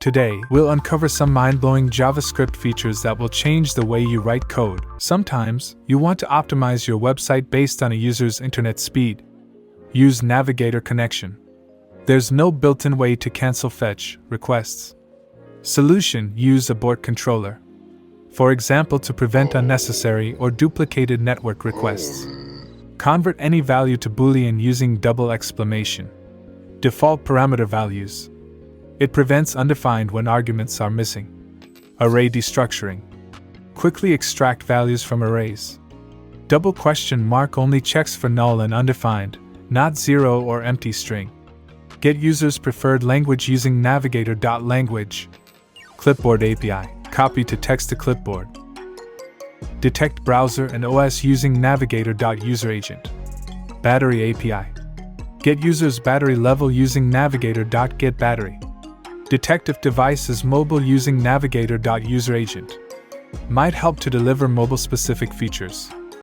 Today, we'll uncover some mind-blowing JavaScript features that will change the way you write code. Sometimes, you want to optimize your website based on a user's internet speed. Use Navigator connection. There's no built-in way to cancel fetch requests. Solution: use abort controller. For example, to prevent unnecessary or duplicated network requests. Convert any value to Boolean using double exclamation. Default parameter values. It prevents undefined when arguments are missing. Array destructuring. Quickly extract values from arrays. Double question mark only checks for null and undefined, not zero or empty string. Get users' preferred language using navigator.language. Clipboard API. Copy to text to clipboard. Detect browser and OS using navigator.userAgent. Battery API. Get users' battery level using navigator.getBattery. Detect if device is mobile using navigator.userAgent. Might help to deliver mobile-specific features.